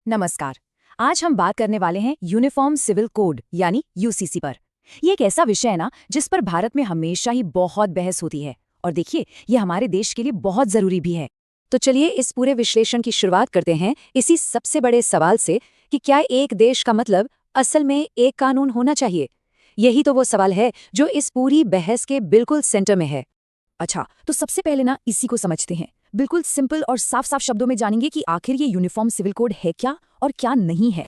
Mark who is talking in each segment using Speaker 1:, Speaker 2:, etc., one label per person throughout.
Speaker 1: नमस्कार। आज हम बात करने वाले हैं यूनिफॉर्म सिविल कोड यानी यूसीसी पर। ये एक ऐसा विषय है ना जिस पर भारत में हमेशा ही बहुत बहस होती है और देखिए ये हमारे देश के लिए बहुत जरूरी भी है। तो चलिए इस पूरे विश्लेषण की शुरुआत करते हैं इसी सबसे बड़े सवाल से कि क्या एक देश का मतलब असल में एक कानून होना चाहिए। यही तो वो सवाल है जो इस पूरी बहस के बिल्कुल सेंटर में है। अच्छा, तो सबसे पहले ना इसी को समझते हैं। बिल्कुल सिंपल और साफ साफ शब्दों में जानेंगे कि आखिर ये यूनिफॉर्म सिविल कोड है क्या और क्या नहीं है।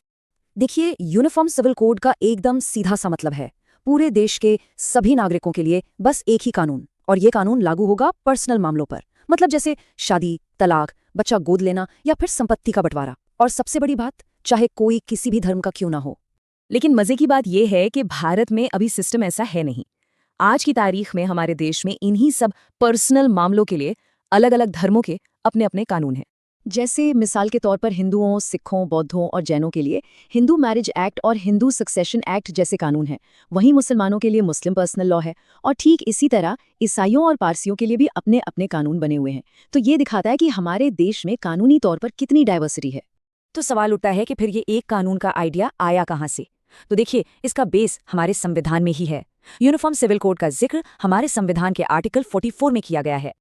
Speaker 1: देखिए, यूनिफॉर्म सिविल कोड का एकदम सीधा सा मतलब है पूरे देश के सभी नागरिकों के लिए बस एक ही कानून, और ये कानून लागू होगा पर्सनल मामलों पर, मतलब जैसे शादी, तलाक, बच्चा गोद लेना या फिर संपत्ति का बंटवारा। और सबसे बड़ी बात, चाहे कोई किसी भी धर्म का क्यों ना हो। लेकिन मजे की बात यह है कि भारत में अभी सिस्टम ऐसा है नहीं। आज की तारीख में हमारे देश में इन्हीं सब पर्सनल मामलों के लिए अलग अलग धर्मों के अपने अपने कानून हैं। जैसे मिसाल के तौर पर हिंदुओं, सिखों, बौद्धों और जैनों के लिए हिंदू मैरिज एक्ट और हिंदू सक्सेशन एक्ट जैसे कानून हैं। वहीं मुसलमानों के लिए मुस्लिम पर्सनल लॉ है, और ठीक इसी तरह ईसाइयों और पारसियों के लिए भी अपने अपने कानून बने हुए हैं। तो ये दिखाता है कि हमारे देश में कानूनी तौर पर कितनी डाइवर्सिटी है। तो सवाल उठता है कि फिर ये एक कानून का आइडिया आया कहाँ से। तो देखिए, इसका बेस हमारे संविधान में ही है। यूनिफॉर्म सिविल कोड का जिक्र हमारे संविधान के आर्टिकल 44 में किया गया है।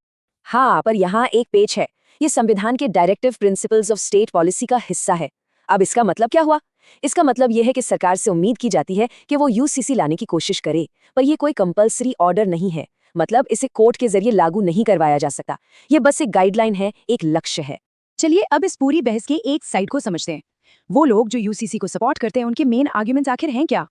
Speaker 1: हाँ, पर यहाँ एक पेच है। ये संविधान के directive principles of state policy का हिस्सा है। अब इसका मतलब क्या हुआ? इसका मतलब यह है कि सरकार से उम्मीद की जाती है कि वो यूसीसी लाने की कोशिश करे, पर यह कोई कंपल्सरी ऑर्डर नहीं है। मतलब इसे कोर्ट के जरिए लागू नहीं करवाया जा सकता। ये बस एक गाइडलाइन है, एक लक्ष्य है। चलिए अब इस पूरी बहस के एक साइड को समझते हैं। वो लोग जो यूसीसी को सपोर्ट करते हैं, उनके मेन आर्ग्यूमेंट्स आखिर हैं क्या?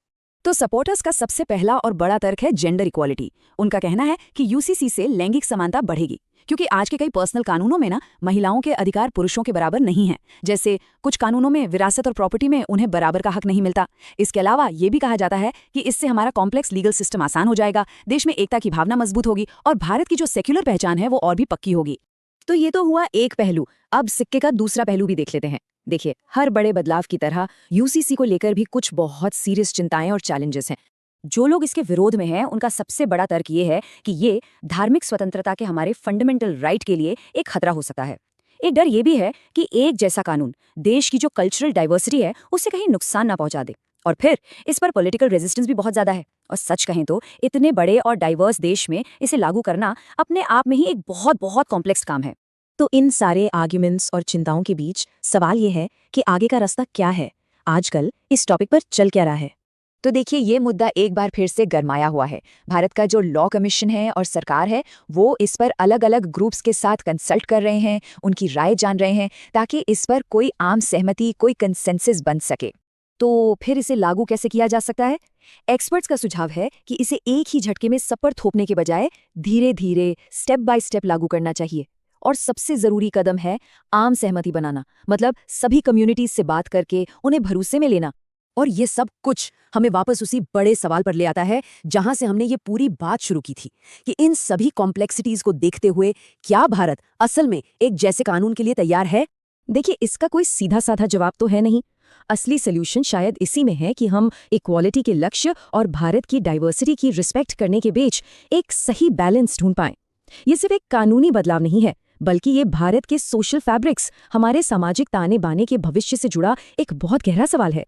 Speaker 1: तो सपोर्टर्स का सबसे पहला और बड़ा तर्क है जेंडर इक्वालिटी। उनका कहना है कि यूसीसी से लैंगिक समानता बढ़ेगी, क्योंकि आज के कई पर्सनल कानूनों में ना महिलाओं के अधिकार पुरुषों के बराबर नहीं हैं। जैसे कुछ कानूनों में विरासत और प्रॉपर्टी में उन्हें बराबर का हक नहीं मिलता। इसके अलावा ये भी कहा जाता है कि इससे हमारा कॉम्प्लेक्स लीगल सिस्टम आसान हो जाएगा, देश में एकता की भावना मजबूत होगी और भारत की जो सेक्युलर पहचान है वो और भी पक्की होगी। तो ये तो हुआ एक पहलू। अब सिक्के का दूसरा पहलू भी देख लेते हैं। देखिए, हर बड़े बदलाव की तरह यूसीसी को लेकर भी कुछ बहुत सीरियस चिंताएं और चैलेंजेस हैं। जो लोग इसके विरोध में हैं, उनका सबसे बड़ा तर्क ये है कि ये धार्मिक स्वतंत्रता के हमारे फंडामेंटल राइट के लिए एक खतरा हो सकता है। एक डर ये भी है कि एक जैसा कानून देश की जो कल्चरल डाइवर्सिटी है उससे कहीं नुकसान ना पहुंचा दे, और फिर इस पर पॉलिटिकल रेजिस्टेंस भी बहुत ज्यादा है। और सच कहें तो इतने बड़े और डाइवर्स देश में इसे लागू करना अपने आप में ही एक बहुत बहुत कॉम्प्लेक्स काम है। तो इन सारे आर्ग्यूमेंट्स और चिंताओं के बीच सवाल ये है कि आगे का रास्ता क्या है, आजकल इस टॉपिक पर चल क्या रहा है। तो देखिए, ये मुद्दा एक बार फिर से गरमाया हुआ है। भारत का जो लॉ कमीशन है और सरकार है, वो इस पर अलग अलग ग्रुप्स के साथ कंसल्ट कर रहे हैं, उनकी राय जान रहे हैं, ताकि इस पर कोई आम सहमति, कोई कंसेंसस बन सके। तो फिर इसे लागू कैसे किया जा सकता है? एक्सपर्ट्स का सुझाव है कि इसे एक ही झटके में सब पर थोपने के बजाय धीरे धीरे, स्टेप बाय स्टेप लागू करना चाहिए। और सबसे जरूरी कदम है आम सहमति बनाना, मतलब सभी कम्युनिटीज से बात करके उन्हें भरोसे में लेना। और ये सब कुछ हमें वापस उसी बड़े सवाल पर ले आता है जहां से हमने ये पूरी बात शुरू की थी कि इन सभी कॉम्प्लेक्सिटीज को देखते हुए क्या भारत असल में एक जैसे कानून के लिए तैयार है? देखिए, इसका कोई सीधा साधा जवाब तो है नहीं। असली सोल्यूशन शायद इसी में है कि हम इक्वालिटी के लक्ष्य और भारत की डाइवर्सिटी की रिस्पेक्ट करने के बीच एक सही बैलेंस ढूंढ पाएं। ये सिर्फ एक कानूनी बदलाव नहीं है, बल्कि ये भारत के सोशल फैब्रिक्स, हमारे सामाजिक ताने बाने के भविष्य से जुड़ा एक बहुत गहरा सवाल है।